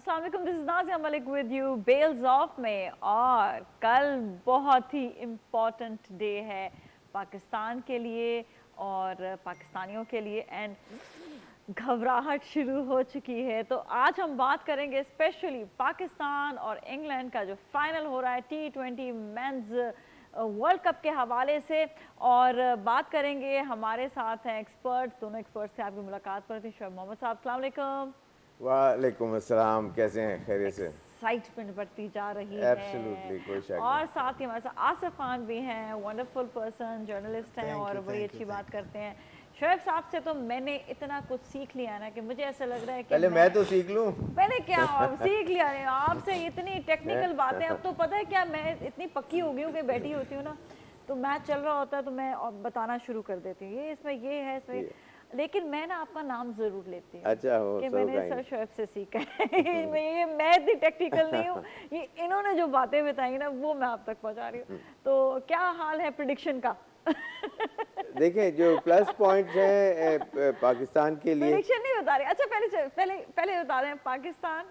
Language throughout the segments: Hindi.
अस्सलाम वालेकुम, this is Nazia Malik with you bells of में। और कल बहुत ही इम्पॉर्टेंट डे है पाकिस्तान के लिए और पाकिस्तानियों के लिए, एंड घबराहट शुरू हो चुकी है। तो आज हम बात करेंगे स्पेशली पाकिस्तान और इंग्लैंड का जो फाइनल हो रहा है T20 मेंस वर्ल्ड कप के हवाले से, और बात करेंगे। हमारे साथ हैं एक्सपर्ट, दोनों एक्सपर्ट से आपकी मुलाकात पर थी। शोएब मोहम्मद साहब, अस्सलाम वालेकुम। वालेकुम अस्सलाम, कैसे हैं? खैरियत से? एक्साइटमेंट बढ़ती जा रही है। एब्सोल्युटली, कोई शक और नहीं। साथ ही हमारे साथ आसिफ खान भी हैं, वंडरफुल पर्सन, जर्नलिस्ट हैं थैंक और यू बड़ी थैंक यू अच्छी बात थैंक यू। करते हैं। शोएब साहब से तो मैंने इतना कुछ सीख लिया है ना कि मुझे ऐसा लग रहा है कि पहले मैं मैं तो सीख लूं। पहले क्या आप सीख लिया है आपसे इतनी टेक्निकल बातें। अब तो पता है क्या, मैं इतनी पक्की हो गई हूँ कि बैठी होती हूँ ना, तो मैच चल रहा होता है तो मैं बताना शुरू कर देती हूँ, ये इसमें ये है, इसमें। ये- लेकिन मैं ना आपका नाम जरूर लेती हूँ अच्छा हो, कि सो मैंने सर काइंड। शोएब से सीखा है। मैं इतनी टेक्निकल नहीं हूँ, ये इन्होंने जो बातें बताई ना वो मैं आप तक पहुँचा रही हूँ। तो क्या हाल है प्रिडिक्शन का? देखिए, जो प्लस पॉइंट्स हैं पाकिस्तान के लिए। प्रिडिक्शन नहीं बता रही, अच्छा पहले पहले पहले बता रहे हैं पाकिस्तान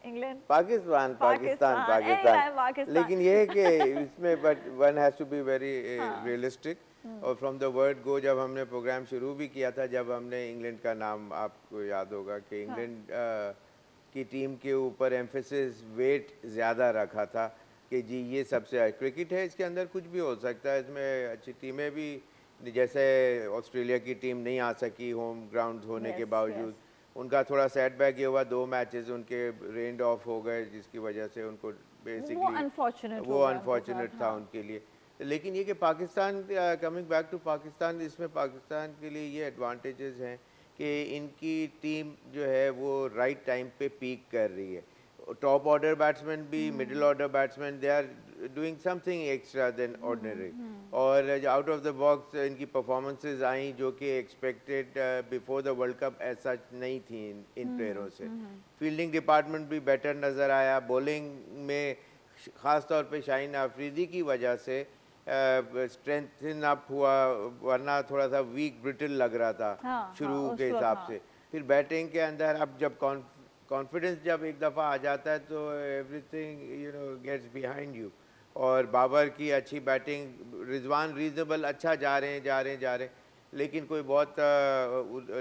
इंग्लैंड। पाकिस्तान पाकिस्तान पाकिस्तान पाकिस्तान। इंग्लैंड पाकिस्तान। लेकिन ये है कि इसमें but one has to be very हाँ। रियलिस्टिक। और फ्रॉम द वर्ड गो, जब हमने प्रोग्राम शुरू भी किया था, जब हमने इंग्लैंड का नाम, आपको याद होगा कि हाँ। इंग्लैंड की टीम के ऊपर एम्फेसिस वेट ज़्यादा रखा था कि जी ये सबसे क्रिकेट है, इसके अंदर कुछ भी हो सकता है, इसमें अच्छी टीमें भी, जैसे ऑस्ट्रेलिया की टीम नहीं आ सकी होम ग्राउंड होने के यस बावजूद। यस। उनका थोड़ा सेटबैक ये हुआ, 2 मैचेस उनके रेंड ऑफ हो गए, जिसकी वजह से उनको वो बेसिकली अनफॉर्चुनेट हो वो गया उनके साथ, अनफॉर्चुनेट था हाँ। उनके लिए। लेकिन ये कि Pakistan, coming back to Pakistan, इसमें पाकिस्तान के लिए ये एडवांटेजेस हैं कि इनकी टीम जो है वो राइट टाइम पे पीक कर रही है। टॉप ऑर्डर बैट्समैन भी, middle order batsman, they are doing something extra than ordinary. और आउट ऑफ द बॉक्स इनकी परफॉर्मेंसेस आई जो कि expected before the world cup ऐसा सच नहीं थी इन प्लेयरों से। फील्डिंग डिपार्टमेंट भी बेटर नज़र आया। बॉलिंग में ख़ास तौर पे शाहीन अफरीदी की वजह से स्ट्रेंथन अप हुआ, वरना थोड़ा सा वीक ब्रिटल लग रहा था हाँ हाँ शुरू के उस वक्त, हिसाब हाँ। से। फिर बैटिंग के अंदर अब जब कॉन्फिडेंस जब एक दफ़ा आ जाता है तो एवरीथिंग गेट्स बिहाइंड यू। और बाबर की अच्छी बैटिंग, रिजवान रीजनेबल अच्छा जा रहे हैं जा रहे हैं जा रहे हैं, लेकिन कोई बहुत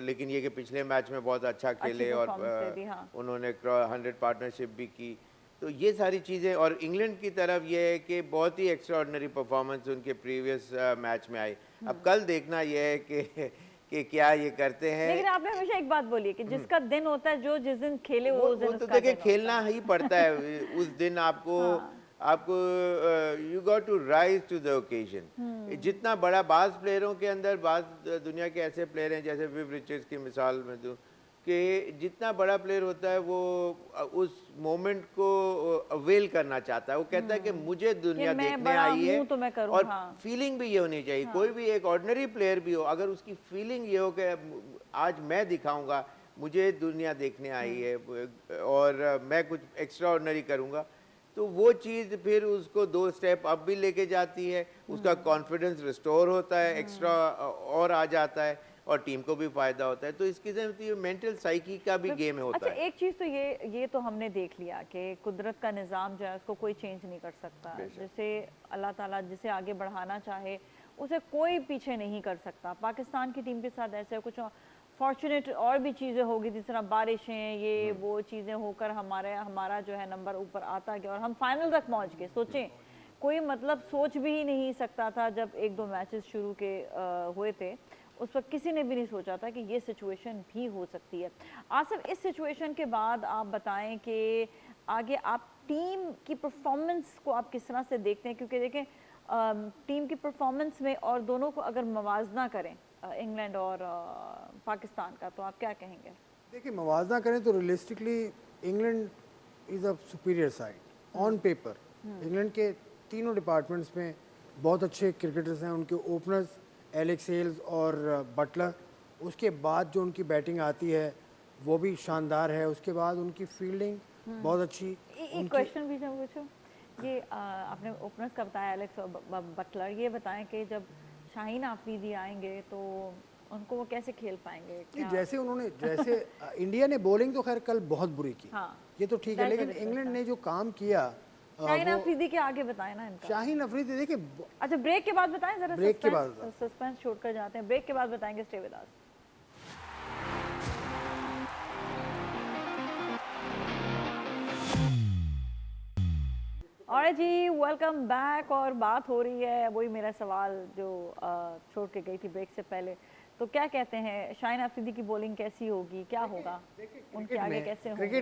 लेकिन ये कि पिछले मैच में बहुत अच्छा अच्छी खेले और परफॉर्मेंस दे दी, हाँ। उन्होंने 100 पार्टनरशिप भी की। तो ये सारी चीज़ें, और इंग्लैंड की तरफ ये है कि बहुत ही एक्स्ट्राऑर्डिनरी परफॉर्मेंस उनके प्रीवियस मैच में आई। अब कल देखना ये है कि कि क्या ये करते हैं। लेकिन आपने हमेशा एक बात बोली है कि जिसका दिन होता है, जो जिस दिन खेले वो उस वो दिन तो उसका देखिए दिन होता खेलना है। ही पड़ता है उस दिन आपको। हाँ। आपको you got to rise to the occasion. जितना बड़ा, बाज प्लेयरों के अंदर, बाज दुनिया के ऐसे प्लेयर हैं, जैसे विव रिचर्ड्स की मिसाल में दूं, कि जितना बड़ा प्लेयर होता है वो उस मोमेंट को अवेल करना चाहता है। वो कहता है कि मुझे कि दुनिया मैं देखने बड़ा आई है। हूं तो मैं करूं, और हाँ। फीलिंग भी ये होनी चाहिए, कोई भी एक ऑर्डिनरी प्लेयर भी हो, अगर उसकी फीलिंग ये हो कि आज मैं दिखाऊंगा, मुझे दुनिया देखने आई है और मैं कुछ एक्स्ट्रा ऑर्डिनरी करूंगा, तो वो चीज़ फिर उसको 2 स्टेप अप भी लेके जाती है। उसका कॉन्फिडेंस रिस्टोर होता है, एक्स्ट्रा और आ जाता है, और टीम को भी फायदा होता है। तो इसकी जैसे मेंटल साइकी का भी गेम होता अच्छा, है। एक चीज़ तो ये तो हमने देख लिया कि कुदरत का निज़ाम जो है उसको कोई चेंज नहीं कर सकता। बेशक। जिसे अल्लाह ताला जिसे आगे बढ़ाना चाहे उसे कोई पीछे नहीं कर सकता। पाकिस्तान की टीम के साथ ऐसे कुछ फॉर्चुनेट और भी चीज़ें होगी, जिस तरह बारिशें, ये वो चीज़ें होकर हमारा जो है नंबर ऊपर आता गया और हम फाइनल तक पहुंच गए। सोचें, कोई मतलब सोच भी ही नहीं सकता था जब 1-2 मैचेस शुरू के हुए थे, उस वक्त किसी ने भी नहीं सोचा था कि ये सिचुएशन भी हो सकती है। आसिफ, इस सिचुएशन के बाद आप बताएं कि आगे आप टीम की परफॉर्मेंस को आप किस तरह से देखते हैं, क्योंकि देखें टीम की परफॉर्मेंस में और दोनों को अगर मवाजना करें, इंग्लैंड और पाकिस्तान का, तो आप क्या कहेंगे? देखिए, मवाजना करें तो realistically England is a superior side on paper. England के तीनों डिपार्टमेंट्स में बहुत अच्छे क्रिकेटर्स हैं। उनके ओपनर्स एलेक्स हेल्स और बटलर, उसके बाद जो उनकी बैटिंग आती है वो भी शानदार है। उसके बाद उनकी फील्डिंग बहुत अच्छी। एक उनकी क्वेश्चन भी मैं पूछूं, ये आपने ओपनर्स का बताया, एलेक्स और बटलर, ये बताएं कि जब शाहीन आफरीदी आएंगे तो उनको वो कैसे खेल पाएंगे नहीं, क्या? जैसे उन्होंने जैसे इंडिया ने बॉलिंग तो खैर कल बहुत बुरी की, हाँ, ये तो ठीक है, That's the लेकिन difference, इंग्लैंड हाँ। ने जो काम किया शाहीन वो अफरीदी के आगे बताए ना इनका। शाहीन अफरीदी देखिए अच्छा ब्रेक के बाद बताएं जरा, ब्रेक के बाद सस्पेंस छोड़कर जाते हैं, ब्रेक के बाद बताएंगे, स्टे विद अस। और जी वेलकम बैक, और बात हो रही है वही मेरा सवाल जो छोड़ के गई थी ब्रेक से पहले। तो क्या कहते हैं, शाहीन अफरीदी की बॉलिंग कैसी होगी, क्या होगा, उनके आगे कैसे होंगे?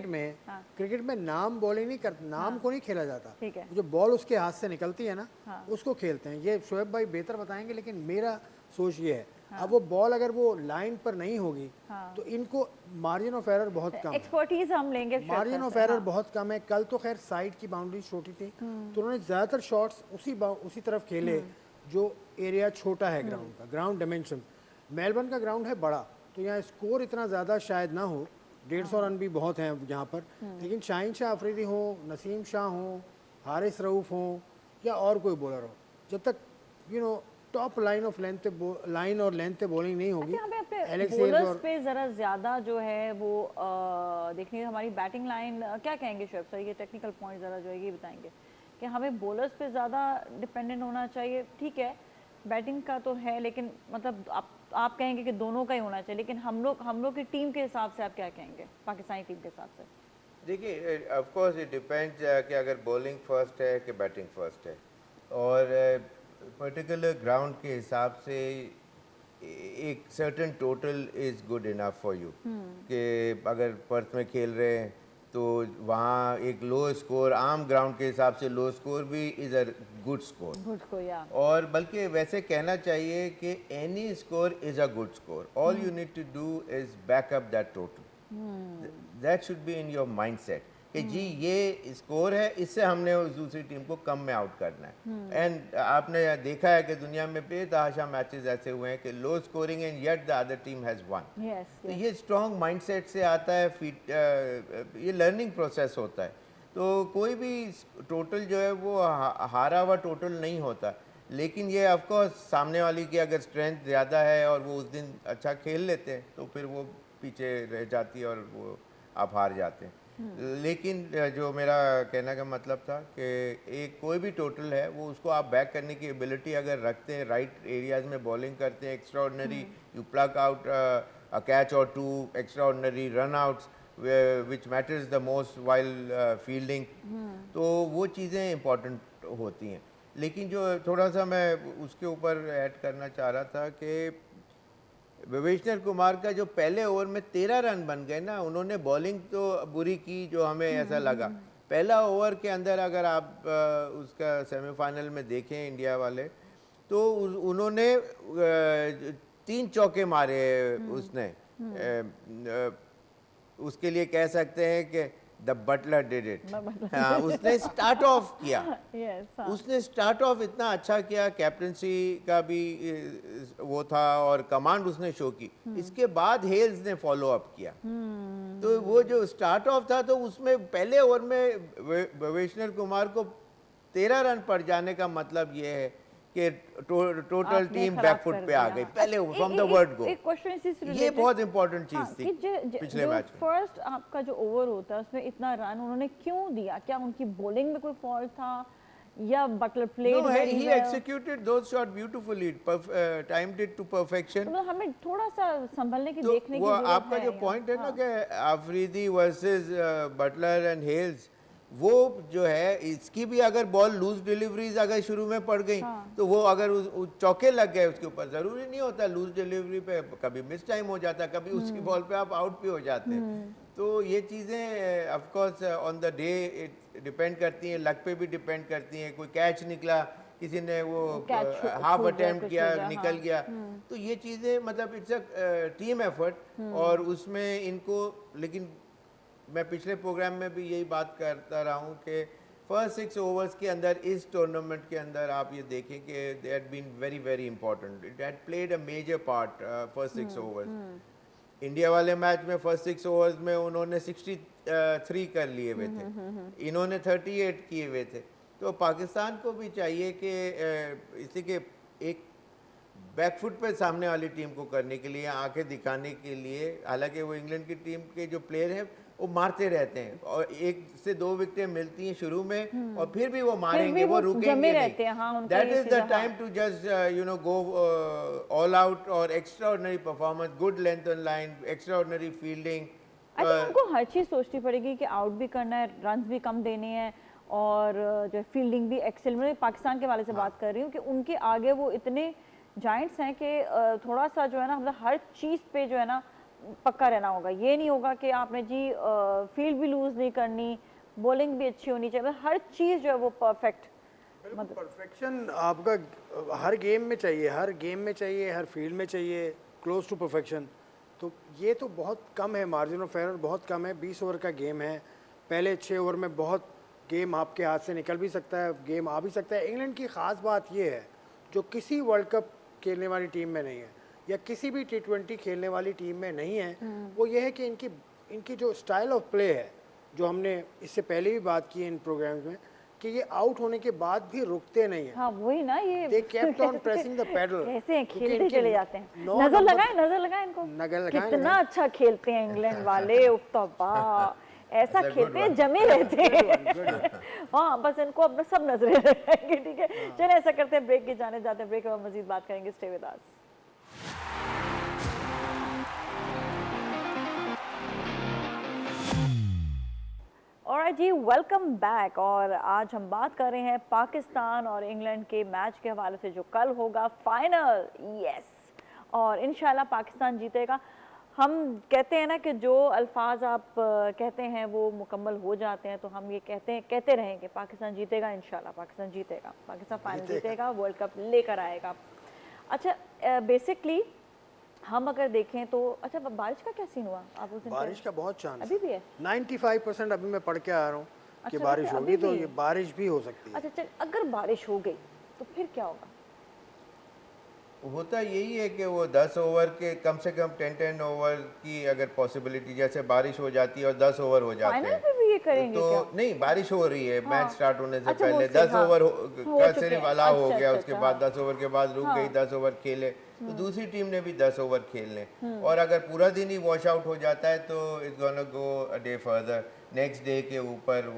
क्रिकेट में नाम बॉलिंग नहीं करते, नाम को नहीं खेला जाता, ठीक है। जो बॉल उसके हाथ से निकलती है ना, हाँ। उसको खेलते हैं। ये शोएब भाई बेहतर बताएंगे, लेकिन मेरा सोच ये है, अब वो बॉल अगर वो लाइन पर नहीं होगी तो इनको मार्जिन ऑफ एरर बहुत कम है। एक्सपर्टीज हम लेंगे शोएब मार्जिन सर ऑफ से, एरर हाँ। बहुत कम है। कल तो खैर साइड की बाउंड्री छोटी थी, तो उन्होंने ज़्यादातर शॉट्स उसी तरफ खेले जो एरिया छोटा है ग्राउंड का, ग्राउंड डायमेंशन। मेलबर्न का ग्राउंड है बड़ा, तो यहाँ स्कोर इतना ज़्यादा शायद ना हो, 150 रन भी बहुत हैं यहाँ पर, लेकिन शाहीन शाह अफरीदी हो, नसीम शाह हो, हारिस रऊफ हो या और कोई बॉलर हो, जब तक टॉप लाइन और लेंथ पे बॉलिंग नहीं होगी, यहाँ पे अपने एलेक्स बॉलर्स और पे जरा ज्यादा जो है वो देखने हमारी बैटिंग लाइन, क्या कहेंगे शोएब सर, ये टेक्निकल पॉइंट जरा जो है ये बताएंगे कि हमें बॉलर्स पे ज़्यादा डिपेंडेंट होना चाहिए। ठीक है बैटिंग का तो है, लेकिन मतलब आप कहेंगे कि दोनों का ही होना चाहिए, लेकिन हम लोग की टीम के हिसाब से आप क्या कहेंगे, पाकिस्तानी टीम के हिसाब से? देखिए ऑफ कोर्स इट डिपेंड्स कि अगर बॉलिंग फर्स्ट है कि बैटिंग फर्स्ट है, और पर्टिकुलर ग्राउंड के हिसाब से एक certain total is good enough for you, कि अगर पर्थ में खेल रहे हैं तो वहाँ एक लो स्कोर, आम ग्राउंड के हिसाब से लो स्कोर भी इज़ अ गुड स्कोर, या और बल्कि वैसे कहना चाहिए कि any score is a good score, all you need to do is back up that total, that should be in your mind set कि जी ये स्कोर है, इससे हमने उस दूसरी टीम को कम में आउट करना है। एंड आपने देखा है कि दुनिया में बेतहाशा मैचेस ऐसे हुए हैं कि low scoring and yet the other team has one. तो ये स्ट्रॉन्ग माइंडसेट से आता है, ये लर्निंग प्रोसेस होता है। तो कोई भी टोटल जो है वो हारा हुआ टोटल नहीं होता, लेकिन ये ऑफ कोर्स सामने वाली की अगर स्ट्रेंथ ज़्यादा है और वो उस दिन अच्छा खेल लेते हैं तो फिर वो पीछे रह जाती है और वो आप हार जाते हैं। लेकिन जो मेरा कहने का मतलब था कि एक कोई भी टोटल है वो उसको आप बैक करने की एबिलिटी अगर रखते हैं, राइट एरियाज में बॉलिंग करते हैं, extraordinary you pluck out a catch और two, extraordinary run outs which matters the most while fielding, तो वो चीज़ें इंपॉर्टेंट होती हैं। लेकिन जो थोड़ा सा मैं उसके ऊपर ऐड करना चाह रहा था कि विवेशनर कुमार का जो पहले ओवर में 13 रन बन गए ना, उन्होंने बॉलिंग तो बुरी की जो हमें ऐसा लगा। पहला ओवर के अंदर अगर आप उसका सेमीफाइनल में देखें इंडिया वाले, तो उन्होंने 3 चौके मारे उसने, उसके लिए कह सकते हैं कि द बटलर डिड इट। हाँ, उसने स्टार्ट ऑफ किया, उसने स्टार्ट ऑफ इतना अच्छा किया, कैप्टनसी का भी वो था और कमांड उसने शो की। इसके बाद हेल्स ने फॉलो अप किया, तो वो जो स्टार्ट ऑफ था तो उसमें पहले ओवर में विवेशनर कुमार को 13 रन पड़ जाने का मतलब ये है कि टोटल टीम बैकफुट पे आ गई पहले फ्रॉम द वर्ड गो। एक क्वेश्चन इसी से ये बहुत इंपॉर्टेंट चीज थी पिछले मैच में। फर्स्ट आपका जो ओवर होता है उसमें इतना रन उन्होंने क्यों दिया? क्या उनकी बॉलिंग में कोई फॉल्ट था या Buttler played very well? He executed those shot beautifully, timed it to perfection. मतलब हमें थोड़ा सा संभलने की देखने की जरूरत है। आपका जो पॉइंट है ना कि अफरीदी वर्सेस बटलर एंड हेल्स, वो जो है इसकी भी अगर बॉल लूज डिलीवरीज अगर शुरू में पड़ गई तो वो अगर चौके लग गए उसके ऊपर, जरूरी नहीं होता लूज डिलीवरी पे, कभी मिस टाइम हो जाता, कभी उसकी बॉल पे आप आउट भी हो जाते हैं। तो ये चीज़ें of course on the day depend करती हैं, लक पे भी डिपेंड करती हैं। कोई कैच निकला, किसी ने वो हाफ अटेम्प्ट किया, निकल गया, तो ये चीज़ें मतलब इट्स अ टीम एफर्ट, और उसमें इनको, लेकिन मैं पिछले प्रोग्राम में भी यही बात करता रहा हूँ कि फर्स्ट 6 ओवर्स के अंदर इस टूर्नामेंट के अंदर आप ये देखें कि they had been very very important, it had played a major part first 6 overs. India वाले मैच में फर्स्ट 6 ओवर्स में उन्होंने 63 कर लिए हुए थे, इन्होंने 38 किए हुए थे। तो पाकिस्तान को भी चाहिए कि इसलिए कि एक बैकफुट पे सामने वाली टीम को करने के लिए, आंखें दिखाने के लिए। हालांकि वो इंग्लैंड की टीम के जो प्लेयर हैं वो मारते रहते हैं और 1 से 2 विकेटें मिलती हैं शुरू में और फिर भी वो मारेंगे, वो रुकेंगे जमे नहीं। रहते हैं, हाँ, उनका दैट ये इज चीज़ द है, time to just you know go all out और extraordinary performance, good length on line, extraordinary fielding. I think उनको हर चीज़ सोचनी पड़ेगी कि आउट भी करना है, रन्स भी कम देने हैं और जो है फील्डिंग भी एक्सेल। मैं पाकिस्तान के वाले से बात कर रही हूँ कि उनके आगे वो इतने जाइंट्स हैं कि थोड़ा सा जो है ना, मतलब हर चीज़ पे जो है ना पक्का रहना होगा। ये नहीं होगा कि आपने जी फील्ड भी लूज़ नहीं करनी, बॉलिंग भी अच्छी होनी चाहिए, मतलब हर चीज़ जो है वो परफेक्ट। मतलब परफेक्शन आपका हर गेम में चाहिए, हर गेम में चाहिए, हर फील्ड में चाहिए, क्लोज टू परफेक्शन। तो ये तो बहुत कम है, मार्जिन ऑफ एरर बहुत कम है। 20 ओवर का गेम है, पहले 6 ओवर में बहुत गेम आपके हाथ से निकल भी सकता है, गेम आ भी सकता है। इंग्लैंड की ख़ास बात ये है जो किसी वर्ल्ड कप खेलने वाली टीम में नहीं है या किसी भी T20 खेलने वाली टीम में नहीं है, वो ये है कि इनकी जो स्टाइल ऑफ प्ले है, जो हमने इससे पहले भी बात की है इन प्रोग्राम्स में, कि ये आउट होने के बाद भी रुकते नहीं हैं। हाँ वही ना, ये They kept on pressing the pedal. कैसे हैं, क्योंकि खेलते इनकी चले जाते हैं। 9 नजर नंबर- लगाए इनको, लगाएं, कितना अच्छा खेलते हैं इंग्लैंड वाले। उफ्तबा ऐसा That's a खेलते good हैं, one. जमे रहते हैं। हाँ बस इनको अपना सब नजरें रहेंगे, ठीक है। चलिए ऐसा करते हैं, ब्रेक की जाने जाते हैं, ब्रेक के बाद मजीद बात करेंगे। Stay with us. ऑलराइट जी, वेलकम बैक। और आज हम बात कर रहे हैं पाकिस्तान और इंग्लैंड के मैच के हवाले से जो कल होगा फाइनल। यस, और इंशाल्लाह पाकिस्तान जीतेगा। हम कहते हैं ना कि जो अल्फाज आप कहते हैं वो मुकम्मल हो जाते हैं, तो हम ये कहते रहेंगे पाकिस्तान जीतेगा, इंशाल्लाह पाकिस्तान जीतेगा, पाकिस्तान फाइनल जीतेगा, वर्ल्ड कप लेकर आएगा। अच्छा बेसिकली हम अगर देखें तो, अच्छा बारिश का क्या सीन हुआ? आप उस दिन बारिश का बहुत चांस अभी भी है? 95% अभी मैं पढ़ के आ रहा हूँ कि अच्छा, बारिश वैसे होगी, अभी तो भी? ये बारिश भी हो सकती है। अच्छा चल, अगर बारिश हो गई तो फिर क्या होगा? होता यही है कि वो 10 ओवर के कम से कम 10 ओवर की अगर पॉसिबिलिटी, जैसे बारिश हो जाती है और 10 ओवर हो जाते फाइनल हैं, पे भी ये करेंगे तो क्या? नहीं, बारिश हो रही है मैच स्टार्ट होने से अच्छा, पहले। वो 10 हाँ, ओवर हो का चुके सिर्फ हैं। अलाउ हो अच्छा, गया, अच्छा, उसके अच्छा, बाद हाँ। 10 ओवर के बाद रुक गई, 10 ओवर खेले, तो दूसरी टीम ने भी 10 ओवर खेलने, और अगर पूरा दिन ही वॉश आउट हो जाता है तो it's gonna go a day further, next day के ऊपर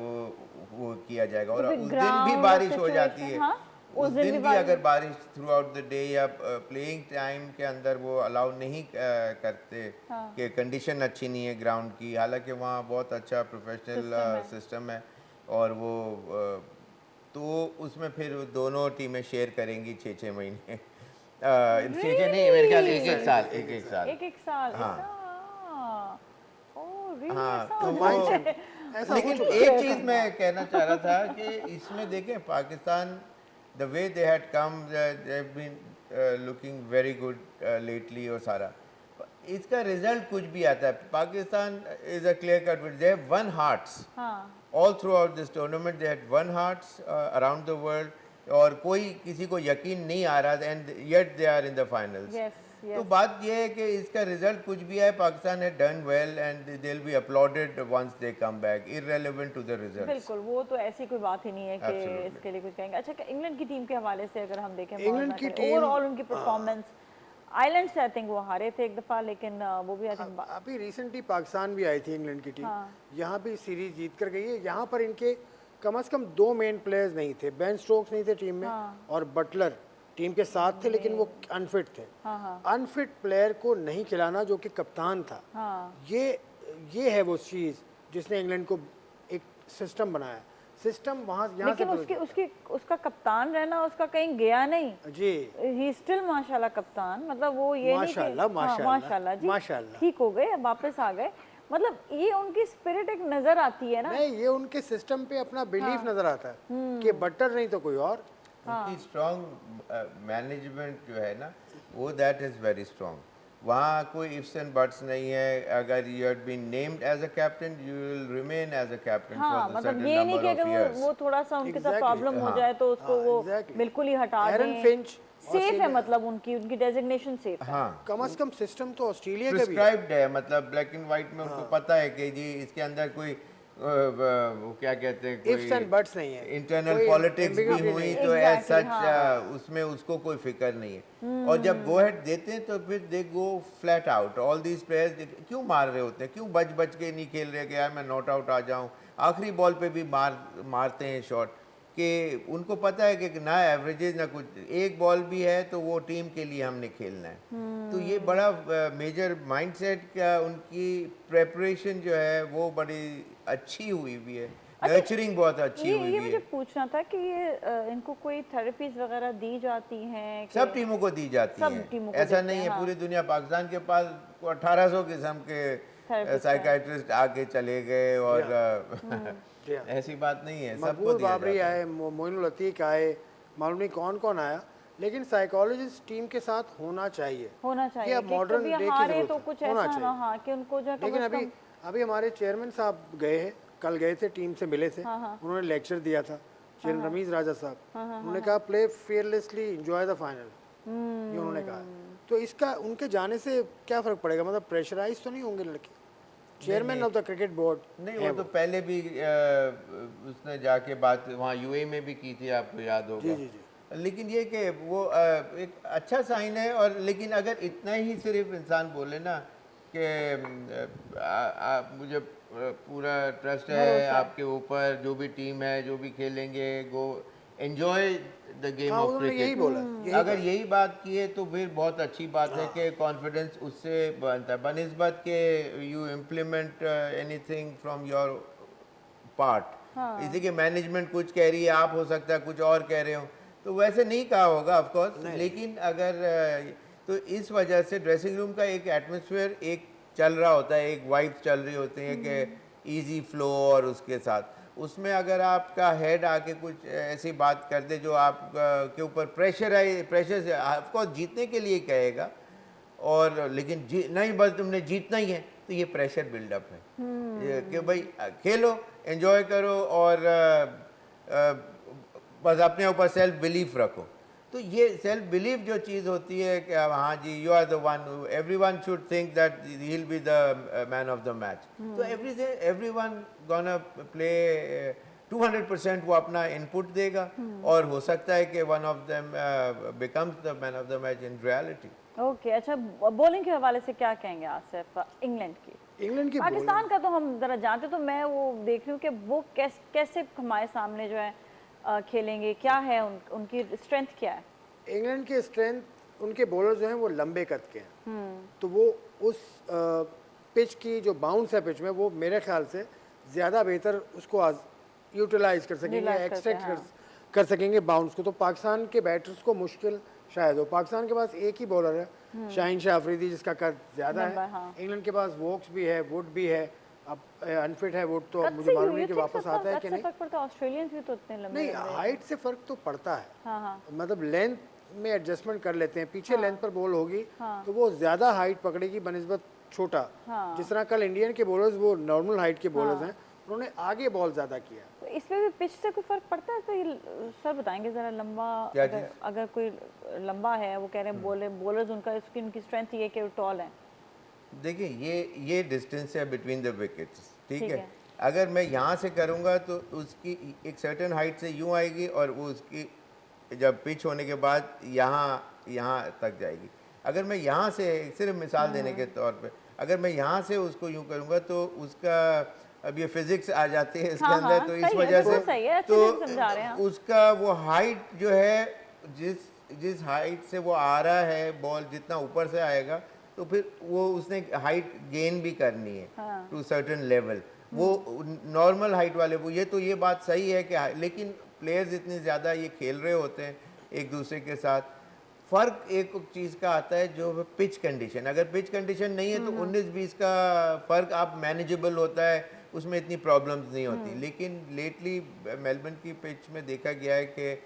वो किया जाएगा। और तो फिर उस दिन भी ग्राउंड बारिश हो जाती सिचुएशन, है, हाँ, उस दिन भी अगर बारिश थ्रू आउट द डे या प्लेइंग टाइम के अंदर वो अलाउ नहीं करते कि कंडीशन अच्छी नहीं है ग्राउंड की, हालांकि वहाँ बहुत अच्छा प्रोफेशनल सिस्टम है, और वो तो उसमें फिर दोनों टीमें शेयर करेंगी 6-6 महीने, 6-6 नहीं, मेरे ख्याल एक साल एक साल हाँ। हाँ, हाँ, तो ऐसा हो लेकिन चुका है। एक चीज़ मैं कहना चाह रहा था कि इसमें देखें Pakistan, the way they had come, they have been looking very good lately, और सारा इसका रिजल्ट कुछ भी आता है। Pakistan is a clear cut win, they have won hearts all through this tournament, they had won hearts around the world, और कोई किसी को यकीन नहीं आ रहा, and yet they are in the finals. तो बात यह है कि इसका रिजल्ट कुछ भी है, पाकिस्तान है done well and they will be applauded once they come back, irrelevant to the results. बिल्कुल, वो तो ऐसी कोई बात ही नहीं है कि Absolutely. इसके लिए कुछ कहेंगे। अच्छा, इंग्लैंड की टीम के हवाले से अगर हम देखें, इंग्लैंड की टीम- ओवरऑल उनकी परफॉर्मेंस, आइलैंड से आई थिंक वो हारे थे एक दफा, लेकिन वो भी आई थिंक अभी रिसेंटली पाकिस्तान भी आई थी इंग्लैंड की टीम, हाँ। यहाँ भी सीरीज जीत कर गई है। यहाँ पर इनके कम से कम 2 मेन प्लेयर्स नहीं थे, बेन स्टोक्स नहीं थे टीम में, और बटलर टीम के साथ थे लेकिन वो अनफिट थे। अनफिट प्लेयर को नहीं खिलाना, जो कि कप्तान था, ये है वो चीज़ जिसने इंग्लैंड को एक सिस्टम बनाया। सिस्टम वहाँ यहाँ लेकिन उसका कप्तान रहना उसका कहीं गया नहीं जी, ही स्टिल माशाल्लाह कप्तान, मतलब वो ये नहीं कि माशाल्लाह जी माशाल्लाह। ठीक हो गए, वापस आ गए, मतलब ये उनकी स्पिरिट एक नजर आती है ना। नहीं, ये उनके सिस्टम पे अपना बिलीफ नजर आता है कि बटर नहीं तो कोई और। उनकी स्ट्रॉन्ग मैनेजमेंट जो है ना, वो दैट इज़ वेरी स्ट्रॉन्ग। वहाँ कोई इफ्स एंड बट्स नहीं है। अगर you had been named as a captain, you will remain as a captain हाँ, फॉर द मतलब सर्टेन ये नहीं कि नंबर ऑफ अगर इयर्स। वो थोड़ा सा उनके साथ Exactly. प्रॉब्लम हो जाए तो उसको वो बिल्कुल ही हटा एरन दें। फिंच सेफ है, मतलब उनकी डेजिग्नेशन सेफ है। हाँ, कम से कम सिस्टम तो ऑस्ट्रेलिया का भी है। प्रिस्क्राइब्ड है, मतलब ब्लैक एंड वाइट में उनको पता है कि जी इसके अंदर कोई वो क्या कहते हैं Ifs and buts नहीं है, इंटरनल कोई पॉलिटिक्स भी ambiguity हुई नहीं तो एज Exactly, सच उसमें उसको कोई फिक्र नहीं है। और जब गो हेड देते हैं तो फिर they go flat out. All these players क्यों मार रहे होते हैं, क्यों बच बच के नहीं खेल रहे कि यार मैं नॉट आउट आ जाऊं, आखिरी बॉल पे भी मारते हैं शॉट कि उनको पता है कि ना एवरेजेस ना कुछ, एक बॉल भी है तो वो टीम के लिए हमने खेलना है। तो ये बड़ा मेजर माइंडसेट का, उनकी प्रेपरेशन जो है वो बड़ी अच्छी हुई भी है, नर्चरिंग बहुत अच्छी हुई ये भी मुझे है। पूछना था कि ये इनको कोई थेरेपीज वगैरह दी जाती हैं सब टीमों को दी जाती सब हैं, टीमों को ऐसा देते नहीं हैं, है हाँ। पूरी दुनिया। पाकिस्तान के पास 1800 किस्म के Therapist साइकाइट्रिस्ट आके चले गए और जी हाँ। ऐसी बात नहीं है, सबको मकबूल दिया बाबरी जाता है। आए, मोइनुल अतीक आए, मालूम नहीं कौन कौन आया, लेकिन साइकोलॉजिस्ट टीम के साथ होना चाहिए। होना चाहिए अब कि मॉडर्न कभी डे की हारे जरूरत तो है, कुछ होना ऐसा ना, चाहिए। हाँ, कि उनको जो है कम लेकिन से अभी कम अभी हमारे चेयरमैन साहब गए हैं, कल गए थे, टीम से मिले थे, उन्होंने लेक्चर दिया था, चेन रमीज राजा साहब, उन्होंने कहा play fearlessly, enjoy the final, ये उन्होंने कहा है। तो इसका उनके जाने से क्या फर्क पड़ेगा, मतलब प्रेशराइज तो नहीं होंगे लड़के? Chairman of the cricket board नहीं, वो तो पहले भी उसने जाके बात वहाँ यूएई में भी की थी, आपको याद होगा। जी। लेकिन ये कि वो एक अच्छा साइन है। और लेकिन अगर इतना ही सिर्फ इंसान बोले ना कि मुझे पूरा ट्रस्ट है आपके ऊपर, जो भी टीम है जो भी खेलेंगे, गो एंजॉय द गेम हाँ, ऑफ उन्होंने यही क्रिकेट, बोला, अगर यही बात की है तो फिर बहुत अच्छी बात है कि कॉन्फिडेंस उससे बनता है बनिस्बत के you implement anything from your part. इसी के मैनेजमेंट कुछ कह रही है, आप हो सकता है कुछ और कह रहे हो, तो वैसे नहीं कहा होगा ऑफ कोर्स। लेकिन अगर तो इस वजह से ड्रेसिंग रूम का एक एटमॉस्फेयर एक चल रहा होता है, एक वाइब्स चल रही होती है कि इजी फ्लो, और उसके साथ उसमें अगर आपका हेड आके कुछ ऐसी बात कर दे जो आप के ऊपर प्रेशर से, ऑफकोर्स जीतने के लिए कहेगा, और लेकिन नहीं बस तुमने जीतना ही है, तो ये प्रेशर बिल्डअप है कि भाई खेलो, एंजॉय करो, और बस अपने ऊपर सेल्फ बिलीफ रखो। तो ये सेल्फ बिलीफ जो चीज़ होती है कि हाँ जी, you are the one, everyone should think that he will be the man of the match, तो एवरीवन गोना प्ले 200%, वो अपना इनपुट देगा, और हो सकता है कि one of them becomes the man of the match in reality. Okay. अच्छा, बॉलिंग के हवाले से क्या कहेंगे आसिफ, इंग्लैंड की? पाकिस्तान का तो हम जरा जानते, तो मैं वो देख रही हूँ कि वो कैसे हमारे सामने जो है खेलेंगे, क्या है उनकी स्ट्रेंथ क्या है? इंग्लैंड के स्ट्रेंथ, उनके बॉलर जो हैं वो लंबे कद के हैं, तो वो उस पिच की जो बाउंस है पिच में, वो मेरे ख्याल से ज़्यादा बेहतर उसको यूटिलाइज कर सकेंगे, एक्सट्रैक्ट कर सकेंगे बाउंस को। तो पाकिस्तान के बैटर्स को मुश्किल शायद हो। पाकिस्तान के पास एक ही बॉलर है, शाहीन शाह अफरीदी, जिसका कद ज़्यादा है। इंग्लैंड के पास वोक्स भी है, वुड भी है, अब अनफिट है वुड, तो मुझे मालूम नहीं कि वापस आता है कि नहीं। ऑस्ट्रेलियंस भी तो इतने लंबे नहीं, हाइट से फर्क तो पड़ता है, हाँ। मतलब लेंथ में एडजस्टमेंट कर लेते हैं, पीछे लेंथ पर बॉल होगी तो वो ज्यादा हाइट पकड़ेगी बनिस्बत छोटा। जिस तरह कल इंडियन के बॉलर्स वो नॉर्मल हाइट के बॉलर्स हैं, उन्होंने आगे बॉल ज्यादा किया। तो इसमें भी पिच से कोई फर्क पड़ता है? तो ये सर बताएंगे जरा, लंबा अगर कोई लंबा है, वो कह रहे हैं बॉलर्स उनकी स्ट्रेंथ ये कि वो टॉल है। देखिए, ये डिस्टेंस है बिटवीन द विकेट्स, ठीक है। अगर मैं यहाँ से करूँगा तो उसकी एक सर्टेन हाइट से यूँ आएगी, और वो उसकी जब पिच होने के बाद यहाँ तक जाएगी। अगर मैं यहाँ से सिर्फ मिसाल देने के तौर पे, अगर मैं यहाँ से उसको यूँ करूँगा तो उसका, अब ये फिजिक्स आ जाती है इसके अंदर, तो इस वजह से तो उसका वो हाइट जो है, जिस हाइट से वो आ रहा है बॉल, जितना ऊपर से आएगा, तो फिर वो उसने हाइट गेन भी करनी है टू सर्टेन लेवल। वो नॉर्मल हाइट वाले वो, ये बात सही है कि, लेकिन प्लेयर्स इतने ज़्यादा ये खेल रहे होते हैं एक दूसरे के साथ, फ़र्क एक चीज़ का आता है जो पिच कंडीशन। अगर पिच कंडीशन नहीं है तो 19-20 का फ़र्क आप मैनेजेबल होता है, उसमें इतनी प्रॉब्लम्स नहीं होती। लेकिन लेटली मेलबर्न की पिच में देखा गया है कि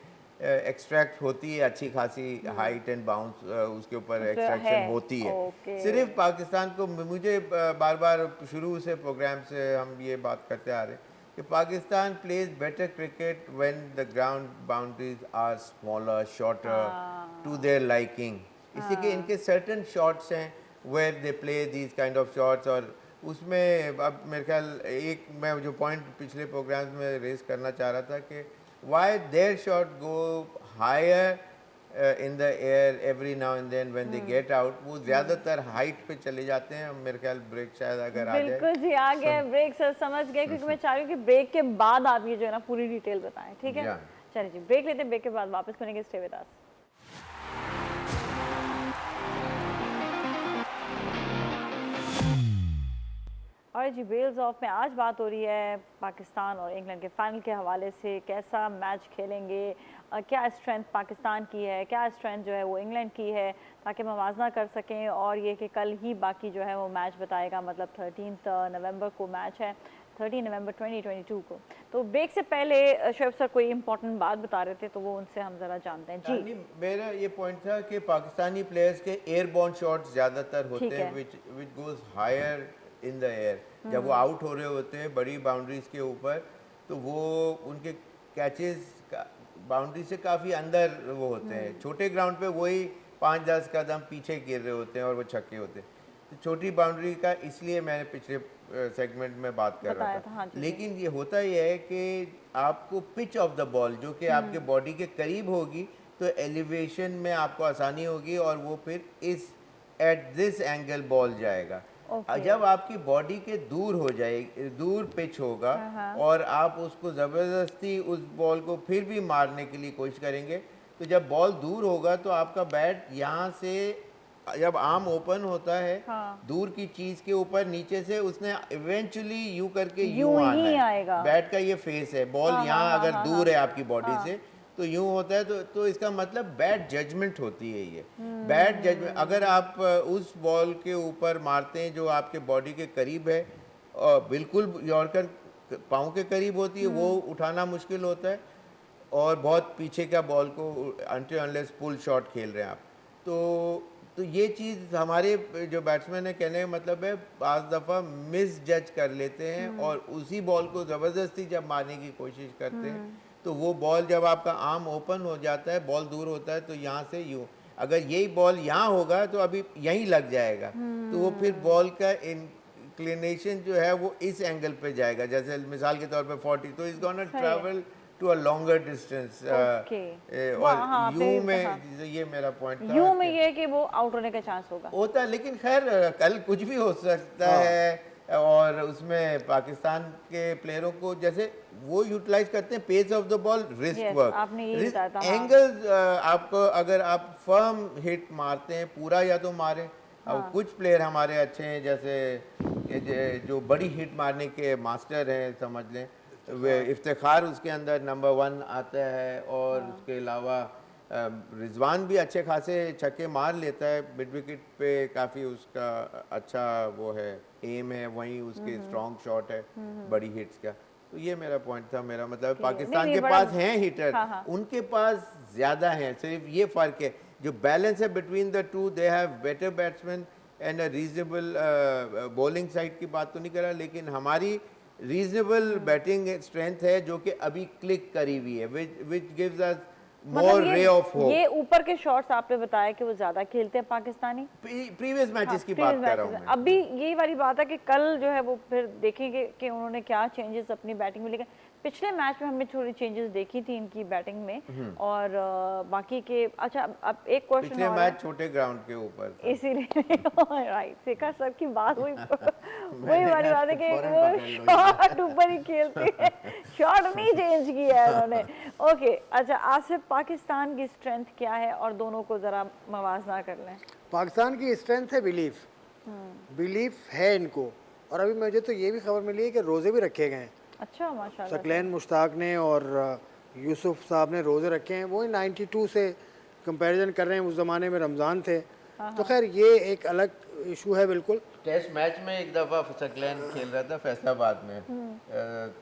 एक्सट्रैक्ट होती है अच्छी खासी हाइट एंड बाउंस, उसके ऊपर एक्सट्रैक्शन होती है। सिर्फ पाकिस्तान को, मुझे बार बार शुरू से प्रोग्राम से हम ये बात करते आ रहे हैं कि Pakistan plays better cricket when the ground boundaries are smaller, shorter, to their liking. इसी के इनके सर्टन शॉट्स हैं where they play these kind of shots, और उसमें अब मेरे ख्याल एक मैं जो पॉइंट पिछले प्रोग्राम्स में रेस करना चाह रहा था कि why their shot go higher in the air every now and then when they get out, वो ज़्यादातर हाइट पे चले जाते हैं। मेरे ख्याल ब्रेक शायद अगर आ जाए। बिल्कुल जी, आ गया ब्रेक सर, समझ गए, क्योंकि मैं चाह रही हूँ कि ब्रेक के बाद आप ये जो है ना पूरी डिटेल बताएं, ठीक है? Yeah. चलिए जी, ब्रेक लेते हैं, ब्रेक के बाद वापस मिलेंगे, स्टे विद अस। और जी, बेल्स ऑफ में आज बात हो रही है पाकिस्तान और इंग्लैंड के फाइनल के हवाले से, कैसा मैच खेलेंगे, क्या स्ट्रेंथ पाकिस्तान की है, क्या स्ट्रेंथ जो है वो इंग्लैंड की है, ताकि मवाजना कर सकें। और ये कि कल ही बाकी जो है वो मैच बताएगा, मतलब 13 नवंबर को मैच है, 13 नवंबर 2022 को। तो ब्रेक से पहले शोएब सर कोई इंपॉर्टेंट बात बता रहे थे, तो वो उनसे हम ज़रा जानते हैं जी। मेरा ये पॉइंट था कि पाकिस्तानी प्लेयर्स के एयरबॉर्न शॉट्स ज़्यादातर होते हैं which goes higher in the air. जब वो आउट हो रहे होते हैं बड़ी बाउंड्रीज के ऊपर, तो वो उनके कैचेस बाउंड्री से काफ़ी अंदर वो होते हैं। छोटे ग्राउंड पे वही 5-10 कदम पीछे गिर रहे होते हैं और वो छक्के होते हैं। तो छोटी बाउंड्री का इसलिए मैंने पिछले सेगमेंट में बात कर रहा था। हाँ जी, लेकिन ये होता यह है कि आपको पिच ऑफ द बॉल जो कि आपके बॉडी के करीब होगी, तो एलिवेशन में आपको आसानी होगी और वो फिर इस एट दिस एंगल बॉल जाएगा। जब आपकी बॉडी के दूर हो जाएगी, दूर पिच होगा और आप उसको ज़बरदस्ती उस बॉल को फिर भी मारने के लिए कोशिश करेंगे, तो जब बॉल दूर होगा तो आपका बैट यहाँ से, जब आर्म ओपन होता है दूर की चीज़ के ऊपर, नीचे से उसने इवेंचुअली यू करके यूं आना है। बैट का ये फेस है, बॉल यहाँ अगर दूर है आपकी बॉडी से तो यूं होता है, तो इसका मतलब बैड जजमेंट होती है ये। बैड जजमेंट, अगर आप उस बॉल के ऊपर मारते हैं जो आपके बॉडी के करीब है, और बिल्कुल यॉर्कर पाँव के करीब होती है, वो उठाना मुश्किल होता है, और बहुत पीछे का बॉल को अनटिल अनलेस पुल शॉट खेल रहे हैं आप, तो ये चीज़ हमारे जो बैट्समैन है, कहने का मतलब है बाज़ दफ़ा मिस जज कर लेते हैं और उसी बॉल को ज़बरदस्ती जब मारने की कोशिश करते हैं, तो वो बॉल जब आपका आर्म ओपन हो जाता है, बॉल दूर होता है, तो यहाँ से यूँ, अगर यही बॉल यहाँ होगा तो अभी यहीं लग जाएगा, तो वो फिर बॉल का इंक्लिनेशन जो है वो इस एंगल पे जाएगा। जैसे मिसाल के तौर पे 40, तो is gonna travel to a longer distance. और यू में ये मेरा पॉइंट था, यू में ये कि वो आउट होने का चांस होता है, लेकिन खैर कल कुछ भी हो सकता है। और उसमें पाकिस्तान के प्लेयरों को जैसे वो यूटिलाइज करते हैं pace of the ball, wrist work, angles. आपको अगर आप फर्म हिट मारते हैं पूरा, या तो मारें। अब कुछ प्लेयर हमारे अच्छे हैं, जैसे जो बड़ी हिट मारने के मास्टर हैं, समझ लें इफ्तिखार उसके अंदर नंबर 1 आता है, और उसके अलावा रिजवान भी अच्छे खासे छक्के मार लेता है, मिड विकेट पे काफ़ी उसका अच्छा वो है, एम है, वहीं उसके स्ट्रॉन्ग शॉट है बड़ी हिट्स का। तो ये मेरा पॉइंट था। मेरा मतलब पाकिस्तान के पास हैं हिटर, उनके पास ज़्यादा हैं, सिर्फ ये फ़र्क है जो बैलेंस है between the two. They have better batsman and a reasonable bowling side की बात तो नहीं कर रहा, लेकिन हमारी रीजनेबल बैटिंग स्ट्रेंथ है जो कि अभी क्लिक करी हुई है, which gives us more ray of hope. ये ऊपर के शॉट्स आपने बताया कि वो ज्यादा खेलते हैं पाकिस्तानी, प्रीवियस मैचेस की बात कर रहा हूं मैं। अभी यही वाली बात है कि कल जो है वो फिर देखेंगे कि उन्होंने क्या चेंजेस अपनी बैटिंग में, लेकिन पिछले मैच में हमने थोड़ी चेंजेस देखी थी इनकी बैटिंग में, और बाकी के। अच्छा, अब एक क्वेश्चन, पिछले मैच छोटे ग्राउंड के ऊपर, इसीलिए राइट, शेखर सर की बात हुई, वही वाली बात है कि वो शॉट ऊपर ही खेलते हैं, शॉट नहीं चेंज किया है उन्होंने। ओके, अच्छा आसिफ, पाकिस्तान की स्ट्रेंथ क्या है, और दोनों को जरा मवाजना कर लें। पाकिस्तान की स्ट्रेंथ है बिलीफ, बिलीफ है इनको। और अभी मुझे तो ये भी खबर मिली है कि रोज़े भी रखे गए हैं। अच्छा, माशाल्लाह। सकलैन मुश्ताक ने और यूसुफ साहब ने रोज़े रखे हैं, वही 92 से कंपैरिजन कर रहे हैं, उस ज़माने में रमज़ान थे। तो खैर ये एक अलग इशू है बिल्कुल। टेस्ट मैच में एक दफ़ा सकलैन खेल रहा था फैसलाबाद में,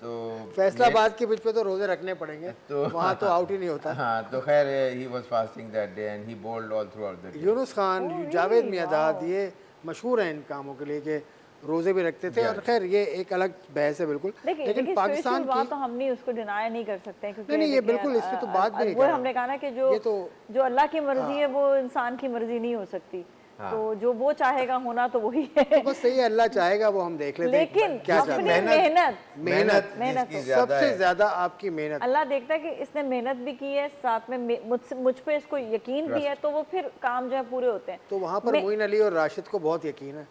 तो फैसलाबाद की पिच पे तो रोज़े रखने पड़ेंगे, तो वहाँ तो आउट ही नहीं होता। हाँ, तो खैर he was fasting that day and he bowled all through the day. Younis Khan, Javed Miandad, ये मशहूर हैं इन कामों के लिए कि रोजे भी रखते थे। और खैर ये एक अलग बहस है बिल्कुल, लेकिन पाकिस्तान की तो हम नहीं उसको डिनाई नहीं कर सकते, क्योंकि नहीं, ये बिल्कुल इस पे तो बात भी नहीं वो हमने कहा ना कि जो अल्लाह की मर्जी है वो इंसान की मर्जी नहीं हो सकती। तो जो वो चाहेगा होना तो वही है। तो बस सही है, अल्लाह चाहेगा वो हम देख लेते हैं लेकिन क्या अपनी चाहते हैं। मेहनत मेहनत हो। जिसकी ज्यादा सबसे है। ज्यादा आपकी मेहनत। अल्लाह देखता है कि इसने मेहनत भी की है, साथ में मुझ पे इसको यकीन भी है, तो वो फिर काम जो है पूरे होते हैं। तो वहाँ पर मोइन अली और राशिद को बहुत यकीन है,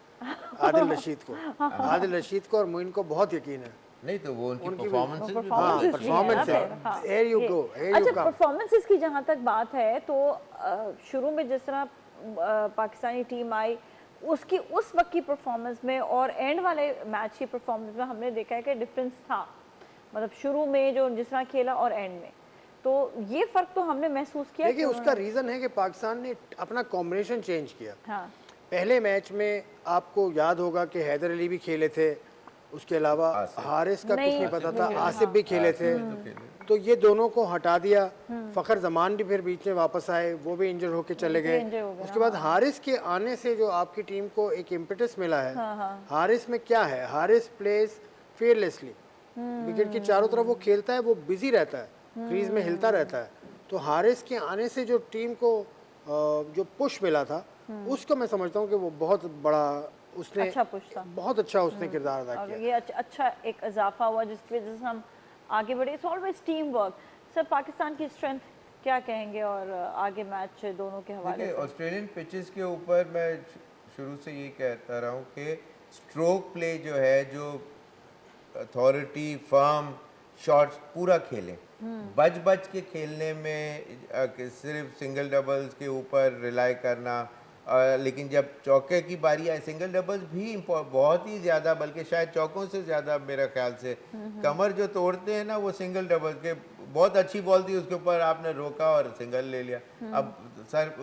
आदिल रशीद को, आदिल रशीद को और मोइन को बहुत यकीन है। नहीं तो वो उनकी उनकी परफॉर्मेंसेस भी परफॉर्मेंसेस भी है ना performance है। फिर, हाँ, There you ये। go, here you अच्छा, come। परफॉर्मेंसेस की जहाँ तक बात है तो शुरू में जिस तरह पाकिस्तानी टीम आई, उसकी उस वक्त की परफॉर्मेंस में और एंड वाले मैच की परफॉर्मेंस में हमने देखा है कि डिफरेंस था। मतलब शुरू में जो जिस तरह खेला और एंड में, तो ये फर्क तो हमने महसूस किया। देखिए उसका रीजन है कि पाकिस्तान ने अपना कॉम्बिनेशन चेंज किया। हाँ, पहले मैच में आपको याद होगा कि हैदर अली भी खेले थे, उसके अलावा आसिफ। हारिस का कुछ नहीं, नहीं पता था, आसिफ आसिफ भी खेले थे। तो ये दोनों को हटा दिया। फखर जमान भी फिर बीच में वापस आए, वो भी इंजर होके चले गए। injured हो गए, उसके बाद हारिस के आने से जो आपकी टीम को एक इम्पेटस मिला है, हारिस में क्या है, हारिस प्लेस फेयरलेसली, विकेट की चारों तरफ वो खेलता है, वो बिजी रहता है, क्रीज में हिलता रहता है। तो हारिस के आने से जो टीम को जो पुश मिला था, उसको मैं समझता हूँ कि वो बहुत बड़ा उसने अच्छा पुश था। बहुत अच्छा उसने किरदार अदा और किया। ये अच्छा एक इजाफा हुआ जिसकी वजह से हम आगे बढ़े। It's always team work. Sir, Pakistan की स्ट्रेंथ क्या कहेंगे और आगे मैच दोनों के हवाले देखिए से? ऑस्ट्रेलियन पिचेस के ऊपर मैं शुरू से ये कहता रहा हूँ कि स्ट्रोक प्ले जो है, जो अथॉरिटी फर्म शॉट्स पूरा खेलें, बच बच के खेलने में कि सिर्फ सिंगल डबल्स के ऊपर रिलाई करना। लेकिन जब चौके की बारी आए, सिंगल डबल्स भी बहुत ही ज़्यादा, बल्कि शायद चौकों से ज़्यादा मेरे ख्याल से कमर जो तोड़ते हैं ना वो सिंगल डबल के। बहुत अच्छी बॉल थी, उसके ऊपर आपने रोका और सिंगल ले लिया। अब सर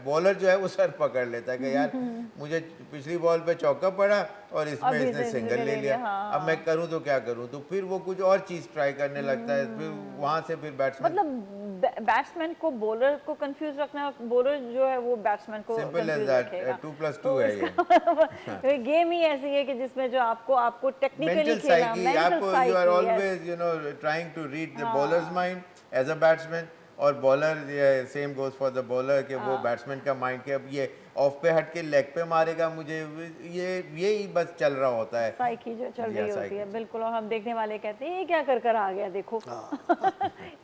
बॉलर जो है वो सर पकड़ लेता है कि यार मुझे पिछली बॉल पे चौका पड़ा और इसमें अभी इसने से सिंगल ले लिया, हाँ, अब मैं करूं तो क्या करूं। तो फिर वो कुछ और चीज़ ट्राई करने लगता है, फिर वहां से फिर बैट्समैन मतलब बैट्समैन को बॉलर को कंफ्यूज रखना, बॉलर जो है वो बैट्समैन को सिंपल एज कंफ्यूज दैट, रखेगा। 2+2 है ये। गेम ही ऐसी है कि जिसमें जो आपको टेक्निकली मेंटल खेलना, साइकी, मेंटल आप you are psyche, always trying to read the bowler's mind as a batsman, और bowler same goes for the bowler कि वो बैट्समैन का माइंड कि अब ये ऑफ पे हट के लेग पे मारेगा मुझे, ये ही बस चल रहा होता है, साइकी जो चल जी, रही होती साइकी। है। बिल्कुल। और हम देखने वाले कहते हैं ये क्या कर आ गया देखो।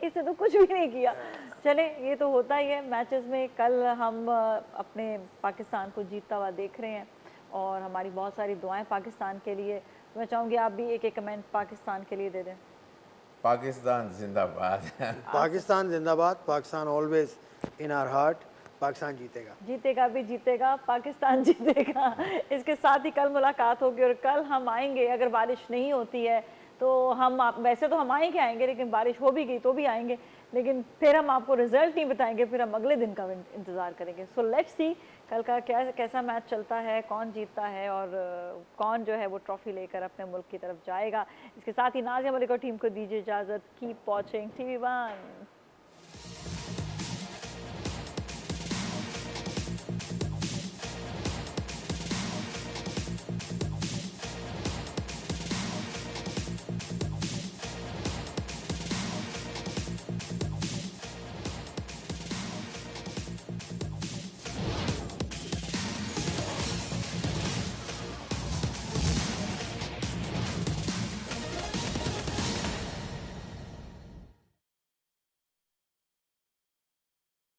इससे तो कुछ भी नहीं किया। चले, ये तो होता ही है मैचेस में। कल हम अपने पाकिस्तान को जीतता हुआ देख रहे हैं और हमारी बहुत सारी दुआएं पाकिस्तान के लिए। मैं चाहूँगी आप भी एक कमेंट पाकिस्तान के लिए दे दें। पाकिस्तान जिंदाबाद। पाकिस्तान जिंदाबाद, Pakistan always in our heart. Pakistan जीतेगा, जीतेगा भी जीतेगा, पाकिस्तान जीतेगा। इसके साथ ही कल मुलाकात होगी और कल हम आएंगे। अगर बारिश नहीं होती है तो हम वैसे तो हम आए के आएंगे, लेकिन बारिश हो भी गई तो भी आएंगे, लेकिन फिर हम आपको रिजल्ट नहीं बताएंगे, फिर हम अगले दिन का इंतज़ार करेंगे। सो लेट्स सी कल का कैसा मैच चलता है, कौन जीतता है और कौन जो है वो ट्रॉफी लेकर अपने मुल्क की तरफ जाएगा। इसके साथ ही नाज़िया मलिक और टीम को दीजिए इजाज़त। Keep watching TV1।